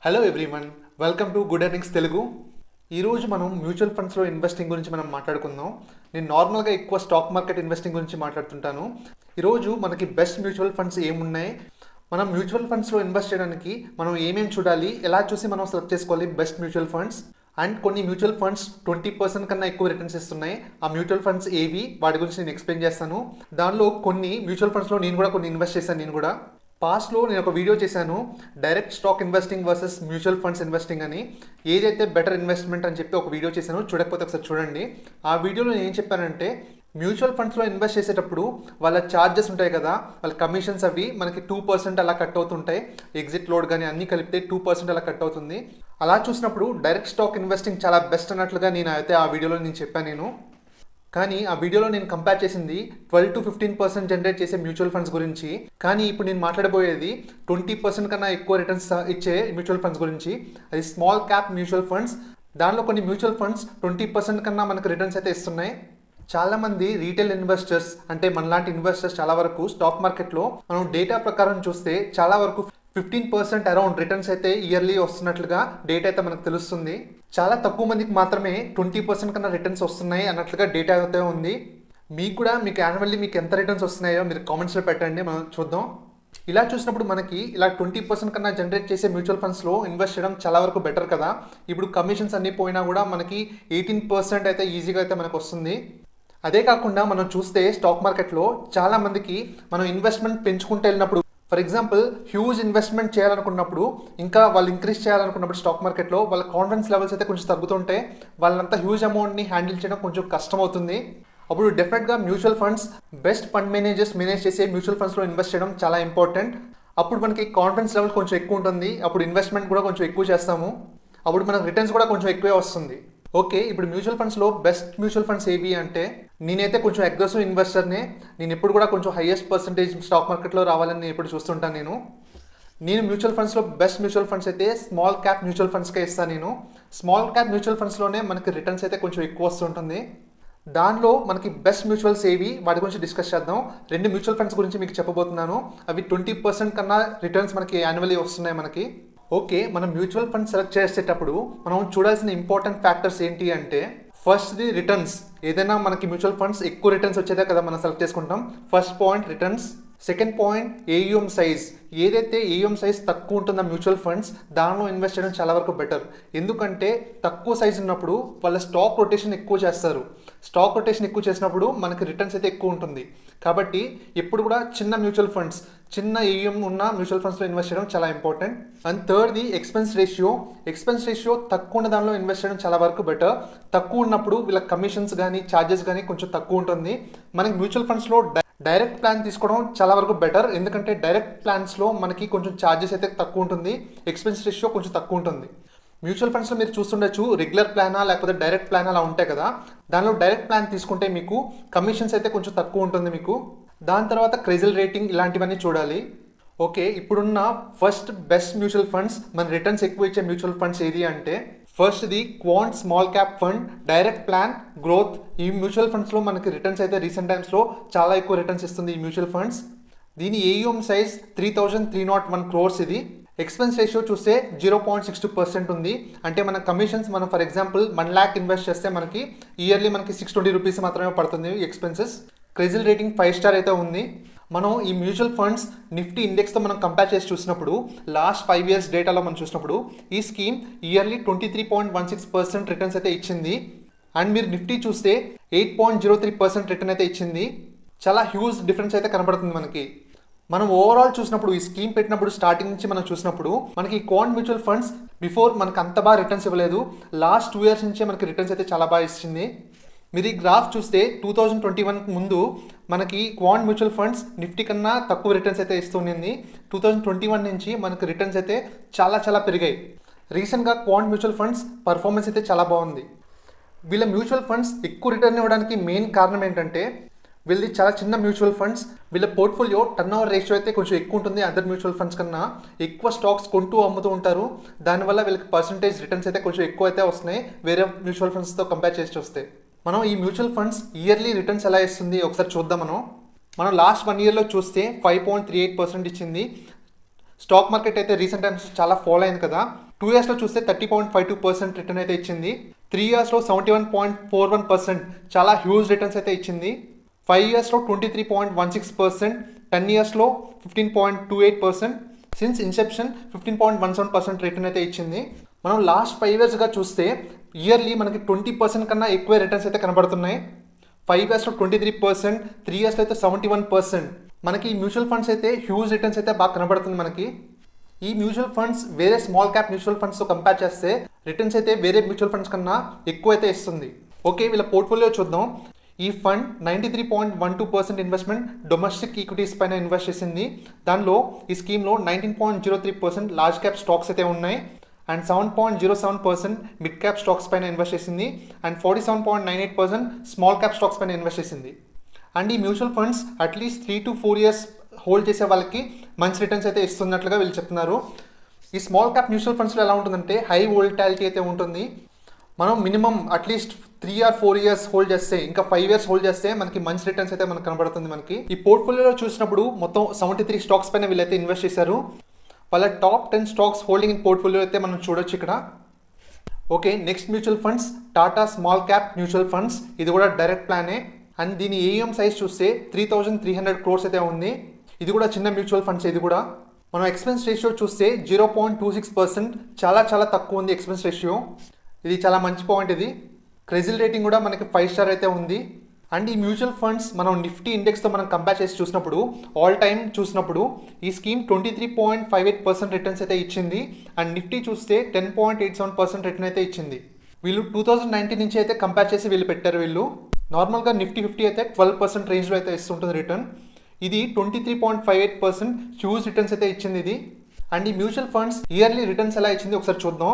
Hello everyone, welcome to good earnings Telugu. ఈరోజు మనం mutual ఫండ్స్లో ఇన్వెస్టింగ్ గురించి మనం మాట్లాడుకుందాం. నేను నార్మల్గా ఎక్కువ స్టాక్ మార్కెట్ ఇన్వెస్టింగ్ గురించి మాట్లాడుతుంటాను. ఈరోజు మనకి బెస్ట్ మ్యూచువల్ ఫండ్స్ ఏమున్నాయి, మనం మ్యూచువల్ ఫండ్స్లో ఇన్వెస్ట్ చేయడానికి మనం ఏమేమి చూడాలి, ఎలా చూసి మనం సెలెక్ట్ చేసుకోవాలి బెస్ట్ మ్యూచువల్ ఫండ్స్. అండ్ కొన్ని మ్యూచువల్ ఫండ్స్ 20% కన్నా ఎక్కువ రిటర్న్స్ ఇస్తున్నాయి. ఆ మ్యూచువల్ ఫండ్స్ ఏవి, వాటి గురించి నేను ఎక్స్ప్లెయిన్ చేస్తాను. దానిలో కొన్ని మ్యూచువల్ ఫండ్స్లో నేను కూడా కొన్ని ఇన్వెస్ట్ చేశాను. నేను కూడా పాస్ట్లో నేను ఒక వీడియో చేశాను, direct stock investing versus mutual funds investing అని. ఏదైతే బెటర్ ఇన్వెస్ట్మెంట్ అని చెప్పి ఒక వీడియో చేశాను, చూడకపోతే ఒకసారి చూడండి. ఆ వీడియోలో నేను ఏం చెప్పానంటే, మ్యూచువల్ ఫండ్స్లో ఇన్వెస్ట్ చేసేటప్పుడు వాళ్ళ ఛార్జెస్ ఉంటాయి కదా, వాళ్ళ కమిషన్స్ అవి మనకి 2% అలా కట్ అవుతుంటాయి. ఎగ్జిట్ లోడ్ కానీ అన్నీ కలిపితే 2% అలా కట్ అవుతుంది. అలా చూసినప్పుడు డైరెక్ట్ స్టాక్ ఇన్వెస్టింగ్ చాలా బెస్ట్ అన్నట్లుగా నేను అయితే ఆ వీడియోలో నేను చెప్పాను. కానీ ఆ వీడియోలో నేను కంపేర్ చేసింది 12 to 15% జనరేట్ చేసే మ్యూచువల్ ఫండ్స్ గురించి. కానీ ఇప్పుడు నేను మాట్లాడబోయేది 20% కన్నా ఎక్కువ రిటర్న్స్ ఇచ్చే మ్యూచువల్ ఫండ్స్ గురించి. అది స్మాల్ క్యాప్ మ్యూచువల్ ఫండ్స్. దానిలో కొన్ని మ్యూచువల్ ఫండ్స్ 20% కన్నా మనకు రిటర్న్స్ అయితే ఇస్తున్నాయి. చాలామంది రీటైల్ ఇన్వెస్టర్స్, అంటే మనలాంటి ఇన్వెస్టర్స్ చాలా వరకు స్టాక్ మార్కెట్లో మనం డేటా ప్రకారం చూస్తే చాలా వరకు 15% అరౌండ్ రిటర్న్స్ అయితే ఇయర్లీ వస్తున్నట్లుగా డేటా అయితే మనకు తెలుస్తుంది. చాలా తక్కువ మందికి మాత్రమే 20% కన్నా రిటర్న్స్ వస్తున్నాయి అన్నట్లుగా డేటా అయితే ఉంది. మీకు కూడా మీకు యాన్యువల్లీ మీకు ఎంత రిటర్న్స్ వస్తున్నాయో మీరు కామెంట్స్లో పెట్టండి, మనం చూద్దాం. ఇలా చూసినప్పుడు మనకి ఇలా 20% కన్నా జనరేట్ చేసే మ్యూచువల్ ఫండ్స్లో ఇన్వెస్ట్ చేయడం చాలా వరకు బెటర్ కదా. ఇప్పుడు కమిషన్స్ అన్నీ పోయినా కూడా మనకి 18% అయితే ఈజీగా అయితే మనకు వస్తుంది. అదే కాకుండా మనం చూస్తే స్టాక్ మార్కెట్లో చాలా మందికి మనం ఇన్వెస్ట్మెంట్ పెంచుకుంటూ వెళ్ళినప్పుడు, ఫర్ ఎగ్జాంపుల్ హ్యూజ్ ఇన్వెస్ట్మెంట్ చేయాలనుకున్నప్పుడు, ఇంకా వాళ్ళు ఇంక్రీజ్ చేయాలనుకున్నప్పుడు స్టాక్ మార్కెట్లో వాళ్ళ కాన్ఫిడెన్స్ లెవెల్స్ అయితే కొంచెం తగ్గుతుంటే వాళ్ళంతా హ్యూజ్ అమౌంట్ని హ్యాండిల్ చేయడం కొంచెం కష్టం అవుతుంది. అప్పుడు డెఫినెట్గా mutual funds, best fund managers manage చేసే మ్యూచువల్ ఫండ్స్లో ఇన్వెస్ట్ చేయడం చాలా ఇంపార్టెంట్. అప్పుడు మనకి కాన్ఫిడెన్స్ లెవెల్ కొంచెం ఎక్కువ ఉంటుంది, అప్పుడు ఇన్వెస్ట్మెంట్ కూడా కొంచెం ఎక్కువ చేస్తాము, అప్పుడు మనకు రిటర్న్స్ కూడా కొంచెం ఎక్కువే వస్తుంది. ఓకే, ఇప్పుడు మ్యూచువల్ ఫండ్స్లో బెస్ట్ మ్యూచువల్ ఫండ్స్ ఏవి అంటే, నేనైతే కొంచెం అగ్రెసివ్ ఇన్వెస్టర్నే. నేను ఎప్పుడు కూడా కొంచెం హైయెస్ట్ పర్సంటేజ్ స్టాక్ మార్కెట్లో రావాలని నేను ఎప్పుడు చూస్తుంటాను. నేను మ్యూచువల్ ఫండ్స్లో బెస్ట్ మ్యూచువల్ ఫండ్స్ అయితే స్మాల్ క్యాప్ మ్యూచువల్ ఫండ్స్కే ఇస్తాను. నేను స్మాల్ క్యాప్ మ్యూచువల్ ఫండ్స్లోనే మనకి రిటర్న్స్ అయితే కొంచెం ఎక్కువ వస్తుంటుంది. దానిలో మనకి బెస్ట్ మ్యూచువల్స్ ఏవి, వాటి గురించి డిస్కస్ చేద్దాం. 2 మ్యూచువల్ ఫండ్స్ గురించి మీకు చెప్పబోతున్నాను. అవి 20% కన్నా రిటర్న్స్ మనకి యాన్యువల్లీ వస్తున్నాయి మనకి. ఓకే, మనం మ్యూచువల్ ఫండ్ సెలెక్ట్ చేసేటప్పుడు మనం చూడాల్సిన ఇంపార్టెంట్ ఫ్యాక్టర్స్ ఏంటి అంటే, ఫస్ట్ది రిటర్న్స్. ఏదైనా మనకి మ్యూచువల్ ఫండ్స్ ఎక్కువ రిటర్న్స్ వచ్చేదే కదా మనం సెలెక్ట్ చేసుకుంటాం. First point returns. Second point AUM size. ఏదైతే ఏయుఎం సైజ్ తక్కువ ఉంటుందో మ్యూచువల్ ఫండ్స్, దానిలో ఇన్వెస్ట్ చేయడం చాలా వరకు బెటర్. ఎందుకంటే తక్కువ సైజ్ ఉన్నప్పుడు వాళ్ళ స్టాక్ రొటేషన్ ఎక్కువ చేస్తారు. స్టాక్ రొటేషన్ ఎక్కువ చేసినప్పుడు మనకి రిటర్న్స్ అయితే ఎక్కువ ఉంటుంది. కాబట్టి ఎప్పుడు కూడా చిన్న మ్యూచువల్ ఫండ్స్, చిన్న ఏయుఎం ఉన్న మ్యూచువల్ ఫండ్స్లో ఇన్వెస్ట్ చేయడం చాలా ఇంపార్టెంట్. అండ్ థర్డ్ది ఎక్స్పెన్స్ రేషియో. ఎక్స్పెన్స్ రేషియో తక్కువ ఉన్న దానిలో ఇన్వెస్ట్ చేయడం చాలా వరకు బెటర్. తక్కువ ఉన్నప్పుడు వీళ్ళ కమిషన్స్ కానీ ఛార్జెస్ కానీ కొంచెం తక్కువ ఉంటుంది. మనకి మ్యూచువల్ ఫండ్స్లో డైరెక్ట్ ప్లాన్ తీసుకోవడం చాలా వరకు బెటర్. ఎందుకంటే డైరెక్ట్ ప్లాన్స్లో మనకి కొంచెం ఛార్జెస్ అయితే తక్కువ ఉంటుంది, ఎక్స్పెన్స్ రేషియో కొంచెం తక్కువ ఉంటుంది. మ్యూచువల్ ఫండ్స్లో మీరు చూస్తుండొచ్చు, రెగ్యులర్ ప్లానా లేకపోతే డైరెక్ట్ ప్లాన్ అలా ఉంటాయి కదా. దానిలో డైరెక్ట్ ప్లాన్ తీసుకుంటే మీకు కమిషన్స్ అయితే కొంచెం తక్కువ ఉంటుంది మీకు. దాని తర్వాత క్రెజిల్ రేటింగ్ ఇలాంటివన్నీ చూడాలి. ఓకే, ఇప్పుడున్న ఫస్ట్ బెస్ట్ మ్యూచువల్ ఫండ్స్, మన రిటర్న్స్ ఎక్కువ ఇచ్చే మ్యూచువల్ ఫండ్స్ ఏది అంటే, ఫస్ట్ది quant small cap fund, direct plan, growth. ఈ మ్యూచువల్ ఫండ్స్లో మనకి రిటర్న్స్ అయితే రీసెంట్ టైమ్స్లో చాలా ఎక్కువ రిటర్న్స్ ఇస్తుంది ఈ మ్యూచువల్ ఫండ్స్. దీని ఏయుఎం సైజ్ 3,301 crores. ఇది ఎక్స్పెన్స్ రేషియో చూస్తే 0.62% ఉంది. అంటే మన కమిషన్స్, మనం ఫర్ ఎగ్జాంపుల్ 1 lakh ఇన్వెస్ట్ చేస్తే మనకి ఇయర్లీ మనకి 620 rupees మాత్రమే పడుతుంది ఎక్స్పెన్సెస్. క్రెజిల్ రేటింగ్ 5 star అయితే ఉంది. మనం ఈ మ్యూచువల్ ఫండ్స్ నిఫ్టీ ఇండెక్స్తో మనం కంపేర్ చేసి చూసినప్పుడు, లాస్ట్ 5 years డేటాలో మనం చూసినప్పుడు ఈ స్కీమ్ ఇయర్లీ 23.16% రిటర్న్స్ అయితే ఇచ్చింది. అండ్ మీరు నిఫ్టీ చూస్తే 8.03% రిటర్న్ అయితే ఇచ్చింది. చాలా హ్యూజ్ డిఫరెన్స్ అయితే కనబడుతుంది మనకి. మనం ఓవరాల్ చూసినప్పుడు, ఈ స్కీమ్ పెట్టినప్పుడు స్టార్టింగ్ నుంచి మనం చూసినప్పుడు, మనకి క్వాంట్ మ్యూచువల్ ఫండ్స్ బిఫోర్ మనకు అంత బాగా రిటర్న్స్ ఇవ్వలేదు. లాస్ట్ 2 years నుంచే మనకి రిటర్న్స్ అయితే చాలా బాగా ఇచ్చింది. మీరు ఈ గ్రాఫ్ చూస్తే 2021 ముందు మనకి క్వాంట్ మ్యూచువల్ ఫండ్స్ నిఫ్టీ కన్నా తక్కువ రిటర్న్స్ అయితే ఇస్తుంది. 2021 నుంచి మనకి రిటర్న్స్ అయితే చాలా పెరిగాయి. రీసెంట్గా క్వాంట్ మ్యూచువల్ ఫండ్స్ పర్ఫార్మెన్స్ అయితే చాలా బాగుంది. వీళ్ళ మ్యూచువల్ ఫండ్స్ ఎక్కువ రిటర్న్ ఇవ్వడానికి మెయిన్ కారణం ఏంటంటే, వీళ్ళది చాలా చిన్న మ్యూచువల్ ఫండ్స్. వీళ్ళ పోర్ట్ఫోలియో టర్న్ ఓవర్ రేషియో అయితే కొంచెం ఎక్కువ ఉంటుంది. అదర్ మ్యూచువల్ ఫండ్స్ కన్నా ఎక్కువ స్టాక్స్ కొంటూ అమ్ముతూ ఉంటారు. దానివల్ల వీళ్ళకి పర్సంటేజ్ రిటర్న్స్ అయితే కొంచెం ఎక్కువ అయితే వస్తున్నాయి వేరే మ్యూచువల్ ఫండ్స్తో కంపేర్ చేసి చూస్తే. మనం ఈ మ్యూచువల్ ఫండ్స్ ఇయర్లీ రిటర్న్స్ ఎలా ఇస్తుంది ఒకసారి చూద్దాం. మనం లాస్ట్ 1 yearలో చూస్తే 5.38% ఇచ్చింది. స్టాక్ మార్కెట్ అయితే రీసెంట్ టైమ్స్ చాలా ఫాల్ అయింది కదా. 2 ఇయర్స్లో చూస్తే 30.52% రిటర్న్ అయితే ఇచ్చింది. 3 ఇయర్స్లో 71.41%, చాలా హ్యూజ్ రిటర్న్స్ అయితే ఇచ్చింది. 5 ఇయర్స్లో 23.16%, 10 ఇయర్స్లో 15.28%, సిన్స్ ఇన్సెప్షన్ 15.17% రిటర్న్ అయితే ఇచ్చింది. మనం లాస్ట్ 5 ఇయర్స్గా చూస్తే ఇయర్లీ మనకి 20% కన్నా ఎక్కువ రిటర్న్స్ అయితే కనబడుతున్నాయి. 5 ఇయర్స్లో 23%, 3 ఇయర్స్లో అయితే 71%. మనకి ఈ మ్యూచువల్ ఫండ్స్ అయితే హ్యూజ్ రిటర్న్స్ అయితే బాగా కనబడుతుంది మనకి. ఈ మ్యూచువల్ ఫండ్స్ వేరే స్మాల్ క్యాప్ మ్యూచువల్ ఫండ్స్తో కంపేర్ చేస్తే రిటర్న్స్ అయితే వేరే మ్యూచువల్ ఫండ్స్ కన్నా ఎక్కువ అయితే ఇస్తుంది. ఓకే, వీళ్ళ పోర్ట్ఫోలియో చూద్దాం. ఈ ఫండ్ 93.12% ఇన్వెస్ట్మెంట్ డొమెస్టిక్ ఈక్విటీస్ పైన ఇన్వెస్ట్ చేసింది. దానిలో ఈ స్కీమ్లో 19.03% లార్జ్ క్యాప్ స్టాక్స్ అయితే ఉన్నాయి అండ్ 7.07% మిడ్ క్యాప్ స్టాక్స్ పైన ఇన్వెస్ట్ చేసింది అండ్ 47.98% స్మాల్ క్యాప్ స్టాక్స్ పైన ఇన్వెస్ట్ చేసింది. అండ్ ఈ mutual funds at least 3 to 4 years hold చేసే వాళ్ళకి మంచి రిటర్న్స్ అయితే ఇస్తున్నట్లుగా వీళ్ళు చెప్తున్నారు. ఈ స్మాల్ క్యాప్ మ్యూచువల్ ఫండ్స్లో ఎలా ఉంటుందంటే హై వోల్టాలిటీ అయితే ఉంటుంది. మనం minimum at least 3 or 4 years hold చేస్తే, ఇంకా 5 years హోల్డ్ చేస్తే మనకి మంచి రిటర్న్స్ అయితే మనకు కనబడుతుంది. మనకి ఈ పోర్ట్ఫోలియోలో చూసినప్పుడు మొత్తం 73 స్టాక్స్ పైన వీళ్ళైతే ఇన్వెస్ట్ చేశారు. వాళ్ళ top 10 stocks holding in portfolio అయితే మనం చూడొచ్చు ఇక్కడ. Okay, next mutual funds Tata small cap mutual funds. ఇది కూడా డైరెక్ట్ ప్లానే అండ్ దీని ఏఎం సైజ్ చూస్తే 3,300 crores అయితే ఉంది. ఇది కూడా చిన్న మ్యూచువల్ ఫండ్స్. ఇది కూడా మనం ఎక్స్పెన్స్ రేషియో చూస్తే 0.26%, చాలా చాలా తక్కువ ఉంది ఎక్స్పెన్స్ రేషియో. ఇది చాలా మంచి పాయింట్. ఇది క్రెజిల్ రేటింగ్ కూడా మనకి 5 star అయితే ఉంది. అండ్ ఈ మ్యూచువల్ ఫండ్స్ మనం నిఫ్టీ ఇండెక్స్తో మనం కంపేర్ చేసి చూసినప్పుడు ఆల్ టైమ్ చూసినప్పుడు ఈ స్కీమ్ 23.58% రిటర్న్స్ అయితే ఇచ్చింది అండ్ నిఫ్టీ చూస్తే 10.87% రిటర్న్ అయితే ఇచ్చింది. వీళ్ళు 2019 నుంచి అయితే కంపేర్ చేసి వీళ్ళు పెట్టారు. వీళ్ళు నార్మల్గా నిఫ్టీ 50 అయితే 12% రేంజ్లో అయితే ఇస్తుంటుంది రిటర్న్. ఇది 23.58% హ్యూజ్ రిటర్న్స్ అయితే ఇచ్చింది ఇది. అండ్ ఈ మ్యూచువల్ ఫండ్స్ ఇయర్లీ రిటర్న్స్ ఎలా ఇచ్చింది ఒకసారి చూద్దాం.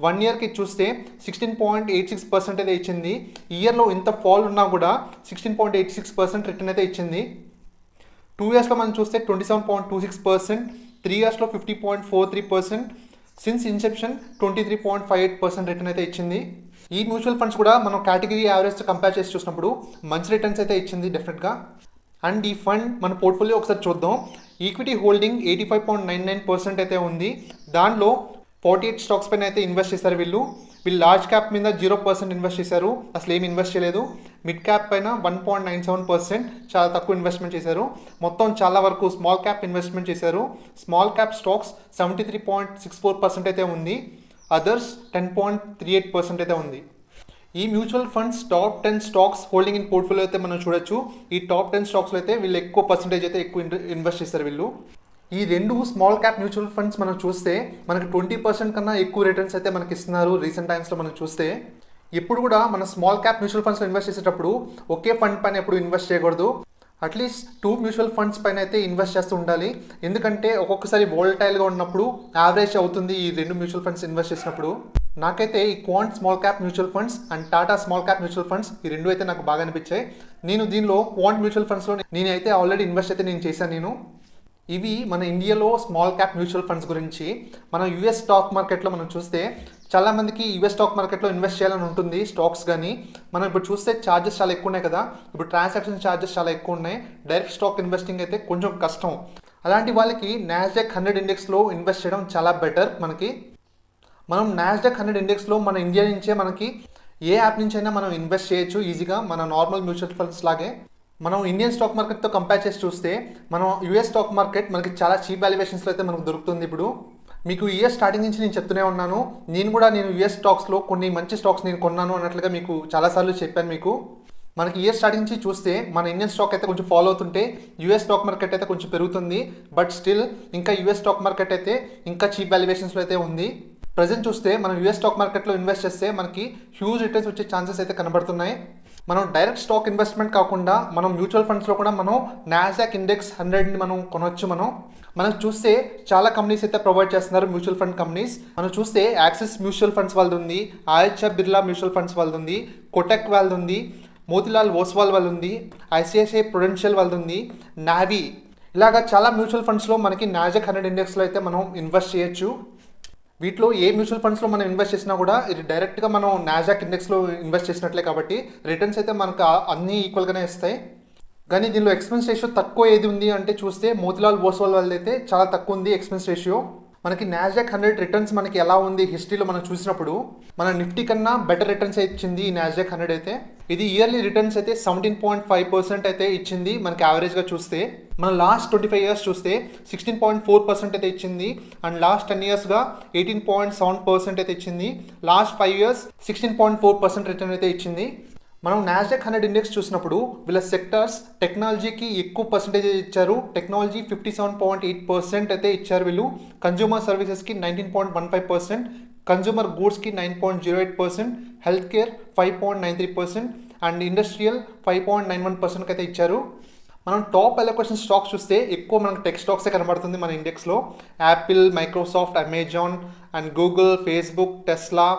1 yearకి చూస్తే 16.86% అయితే ఇచ్చింది. ఇయర్లో ఇంత ఫాల్ ఉన్నా కూడా 16.86% రిటర్న్ అయితే ఇచ్చింది. 2 yearsలో మనం చూస్తే 27.26%, 3 yearsలో 50.43%, సిన్స్ ఇన్సెప్షన్ 23.58% రిటర్న్ అయితే ఇచ్చింది. ఈ మ్యూచువల్ ఫండ్స్ కూడా మనం కేటగిరీ యావరేజ్తో కంపేర్ చేసి చూసినప్పుడు మంచి రిటర్న్స్ అయితే ఇచ్చింది డెఫినెట్గా. అండ్ ఈ ఫండ్ మన పోర్ట్ఫోలియో ఒకసారి చూద్దాం. ఈక్విటీ హోల్డింగ్ 85.99% అయితే ఉంది. దానిలో 48 స్టాక్స్ పైన అయితే ఇన్వెస్ట్ చేశారు వీళ్ళు. లార్జ్ క్యాప్ మీద 0% ఇన్వెస్ట్ చేశారు, అసలు ఏమి ఇన్వెస్ట్ చేయలేదు. మిడ్ క్యాప్ పైన 1.97%, చాలా తక్కువ ఇన్వెస్ట్మెంట్ చేశారు. మొత్తం చాలా వరకు స్మాల్ క్యాప్ ఇన్వెస్ట్మెంట్ చేశారు. స్మాల్ క్యాప్ స్టాక్స్ 73.64% అయితే ఉంది. అదర్స్ 10.38% అయితే ఉంది. ఈ mutual funds top 10 stocks holding in portfolio అయితే మనం చూడొచ్చు. ఈ టాప్ 10 స్టాక్స్లో అయితే వీళ్ళు ఎక్కువ పర్సెంటేజ్ అయితే ఎక్కువ ఇన్వెస్ట్ చేస్తారు వీళ్ళు. ఈ రెండు స్మాల్ క్యాప్ మ్యూచువల్ ఫండ్స్ మనం చూస్తే మనకి 20% కన్నా ఎక్కువ రిటర్న్స్ అయితే మనకి ఇస్తున్నారు రీసెంట్ టైమ్స్లో మనం చూస్తే. ఎప్పుడు కూడా మన స్మాల్ క్యాప్ మ్యూచువల్ ఫండ్స్లో ఇన్వెస్ట్ చేసేటప్పుడు ఒకే ఫండ్ పైన ఎప్పుడు ఇన్వెస్ట్ చేయకూడదు. అట్లీస్ట్ 2 మ్యూచువల్ ఫండ్స్ పైన అయితే ఇన్వెస్ట్ చేస్తూ ఉండాలి. ఎందుకంటే ఒక్కొక్కసారి వోల్టైల్గా ఉన్నప్పుడు యావరేజ్ అవుతుంది ఈ 2 మ్యూచువల్ ఫండ్స్ ఇన్వెస్ట్ చేసినప్పుడు. నాకైతే ఈ quant small cap mutual funds and Tata small cap mutual funds ఈ రెండు అయితే నాకు బాగా అనిపించాయి. నేను దీనిలో క్వాంట్ మ్యూచువల్ ఫండ్స్లో నేనైతే ఆల్రెడీ ఇన్వెస్ట్ అయితే నేను చేశాను. ఇవి మన ఇండియాలో స్మాల్ క్యాప్ మ్యూచువల్ ఫండ్స్ గురించి. మనం యూఎస్ స్టాక్ మార్కెట్లో మనం చూస్తే చాలామందికి యూఎస్ స్టాక్ మార్కెట్లో ఇన్వెస్ట్ చేయాలని ఉంటుంది స్టాక్స్ కానీ. మనం ఇప్పుడు చూస్తే ఛార్జెస్ చాలా ఎక్కువ ఉన్నాయి కదా, ఇప్పుడు ట్రాన్సాక్షన్ ఛార్జెస్ చాలా ఎక్కువ ఉన్నాయి. డైరెక్ట్ స్టాక్ ఇన్వెస్టింగ్ అయితే కొంచెం కష్టం. అలాంటి వాళ్ళకి నాస్డాక్ 100 ఇండెక్స్లో ఇన్వెస్ట్ చేయడం చాలా బెటర్. మనం నాస్డాక్ 100 ఇండెక్స్లో మన ఇండియా నుంచే మనకి ఏ యాప్ నుంచి అయినా మనం ఇన్వెస్ట్ చేయొచ్చు ఈజీగా, మన నార్మల్ మ్యూచువల్ ఫండ్స్ లాగే. మనం ఇండియన్ స్టాక్ మార్కెట్తో కంపేర్ చేసి చూస్తే మనం యూఎస్ స్టాక్ మార్కెట్ మనకి చాలా చీప్ వాల్యుయేషన్స్లో అయితే మనకు దొరుకుతుంది. ఇప్పుడు మీకు యూఎస్ స్టార్టింగ్ నుంచి నేను చెప్తూనే ఉన్నాను, నేను యూఎస్ స్టాక్స్లో కొన్ని మంచి స్టాక్స్ నేను కొన్నాను అన్నట్లుగా మీకు చాలాసార్లు చెప్పాను. మీకు మనకి ఇయర్ స్టార్టింగ్ నుంచి చూస్తే మన ఇండియన్ స్టాక్ అయితే కొంచెం ఫాలో అవుతుంటే యూఎస్ స్టాక్ మార్కెట్ అయితే కొంచెం పెరుగుతుంది. బట్ స్టిల్ ఇంకా యూఎస్ స్టాక్ మార్కెట్ అయితే ఇంకా చీప్ వాల్యుయేషన్స్లో అయితే ఉంది. ప్రజెంట్ చూస్తే మనం యూఎస్ స్టాక్ మార్కెట్లో ఇన్వెస్ట్ చేస్తే మనకి హ్యూజ్ రిటర్న్స్ వచ్చే ఛాన్సెస్ అయితే కనబడుతున్నాయి. మనం డైరెక్ట్ స్టాక్ ఇన్వెస్ట్మెంట్ కాకుండా మనం మ్యూచువల్ ఫండ్స్లో కూడా మనం నాస్డాక్ ఇండెక్స్ 100ని మనం కొనవచ్చు. మనం చూస్తే చాలా కంపెనీస్ అయితే ప్రొవైడ్ చేస్తున్నారు మ్యూచువల్ ఫండ్ కంపెనీస్. మనం చూస్తే యాక్సిస్ మ్యూచువల్ ఫండ్స్ వాళ్ళది ఉంది, ఆదిత్య బిర్లా మ్యూచువల్ ఫండ్స్ వాళ్ళది ఉంది, కోటక్ వాళ్ళది ఉంది, మోతిలాల్ ఓస్వాల్ వాళ్ళది ఉంది, ఐసిఐసిఐ ప్రుడెన్షియల్ వాళ్ళది ఉంది, నావీ. ఇలాగా చాలా మ్యూచువల్ ఫండ్స్లో మనకి నాస్డాక్ 100 ఇండెక్స్లో అయితే మనం ఇన్వెస్ట్ చేయొచ్చు. వీటిలో ఏ మ్యూచువల్ ఫండ్స్లో మనం ఇన్వెస్ట్ చేసినా కూడా ఇది డైరెక్ట్గా మనం నాస్డాక్ ఇండెక్స్లో ఇన్వెస్ట్ చేసినట్లే కాబట్టి రిటర్న్స్ అయితే మనకు అన్నీ ఈక్వల్గానే ఇస్తాయి. కానీ దీనిలో ఎక్స్పెన్స్ రేషియో తక్కువ ఏది ఉంది అంటే చూస్తే మోతిలాల్ ఓస్వాల్ వాళ్ళది అయితే చాలా తక్కువ ఉంది ఎక్స్పెన్స్ రేషియో. మనకి నాస్డాక్ 100 రిటర్న్స్ మనకి ఎలా ఉంది హిస్టరీలో మనం చూసినప్పుడు మన నిఫ్టీ కన్నా బెటర్ రిటర్న్స్ ఇచ్చింది ఈ నాస్డాక్ 100 అయితే. ఇది ఇయర్లీ రిటర్న్స్ అయితే 17.5% అయితే ఇచ్చింది మనకి యావరేజ్గా చూస్తే. మన లాస్ట్ 25 ఇయర్స్ చూస్తే 16.4% అయితే ఇచ్చింది. అండ్ లాస్ట్ 10 ఇయర్స్గా 18.7% అయితే ఇచ్చింది. లాస్ట్ 5 ఇయర్స్ 16.4% రిటర్న్ అయితే ఇచ్చింది. మనం నాస్డాక్ 100 ఇండెక్స్ చూసినప్పుడు వీళ్ళ సెక్టర్స్ టెక్నాలజీకి ఎక్కువ పర్సెంటేజ్ ఇచ్చారు. టెక్నాలజీ 57.8% అయితే ఇచ్చారు వీళ్ళు. కన్జ్యూమర్ సర్వీసెస్కి 19.15%, కన్జ్యూమర్ గూడ్స్కి 9.08%, హెల్త్ కేర్ 5.93% అండ్ ఇండస్ట్రియల్ 5.91% అయితే ఇచ్చారు. మనం టాప్ అలొకేషన్ స్టాక్స్ చూస్తే ఎక్కువ మనకు టెక్ స్టాక్సే కనబడుతుంది మన ఇండెక్స్లో. Apple, Microsoft, Amazon and Google, Facebook, Tesla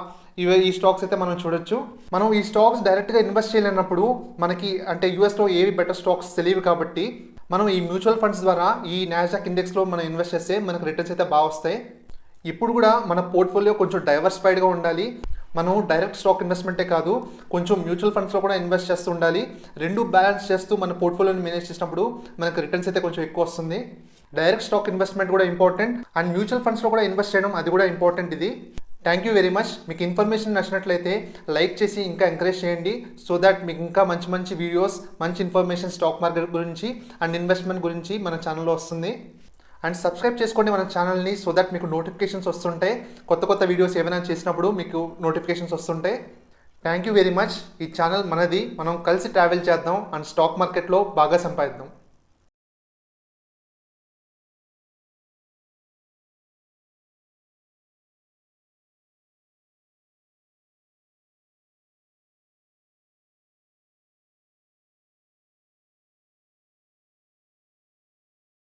ఈ స్టాక్స్ అయితే మనం చూడొచ్చు. మనం ఈ స్టాక్స్ డైరెక్ట్గా ఇన్వెస్ట్ చేయలేనప్పుడు మనకి అంటే యూఎస్లో ఏవి బెటర్ స్టాక్స్ తెలియవు కాబట్టి మనం ఈ మ్యూచువల్ ఫండ్స్ ద్వారా ఈ నాస్డాక్ ఇండెక్స్లో మనం ఇన్వెస్ట్ చేస్తే మనకు రిటర్న్స్ అయితే బాగా వస్తాయి. ఇప్పుడు కూడా మన పోర్ట్ఫోలియో కొంచెం డైవర్సిఫైడ్గా ఉండాలి. మనం డైరెక్ట్ స్టాక్ ఇన్వెస్ట్మెంటే కాదు, కొంచెం మ్యూచువల్ ఫండ్స్లో కూడా ఇన్వెస్ట్ చేస్తూ ఉండాలి. రెండు బ్యాలెన్స్ చేస్తూ మన పోర్ట్ఫోలియోని మేనేజ్ చేసినప్పుడు మనకు రిటర్న్స్ అయితే కొంచెం ఎక్కువ వస్తుంది. డైరెక్ట్ స్టాక్ ఇన్వెస్ట్మెంట్ కూడా ఇంపార్టెంట్ అండ్ మ్యూచువల్ ఫండ్స్లో కూడా ఇన్వెస్ట్ చేయడం అది కూడా ఇంపార్టెంట్. ఇది థ్యాంక్ యూ వెరీ మచ్. మీకు ఇన్ఫర్మేషన్ నచ్చినట్లయితే లైక్ చేసి ఇంకా ఎంకరేజ్ చేయండి సో దాట్ మీకు ఇంకా మంచి మంచి వీడియోస్, మంచి ఇన్ఫర్మేషన్ స్టాక్ మార్కెట్ గురించి అండ్ ఇన్వెస్ట్మెంట్ గురించి మన ఛానల్లో వస్తుంది. అండ్ సబ్స్క్రైబ్ చేసుకోండి మన ఛానల్ని సో దట్ మీకు నోటిఫికేషన్స్ వస్తుంటాయి. కొత్త కొత్త వీడియోస్ ఏమైనా చేసినప్పుడు మీకు నోటిఫికేషన్స్ వస్తుంటాయి. Thank you very much. ఈ ఛానల్ మనది, మనం కలిసి ట్రావెల్ చేద్దాం అండ్ స్టాక్ మార్కెట్లో బాగా సంపాదిద్దాం.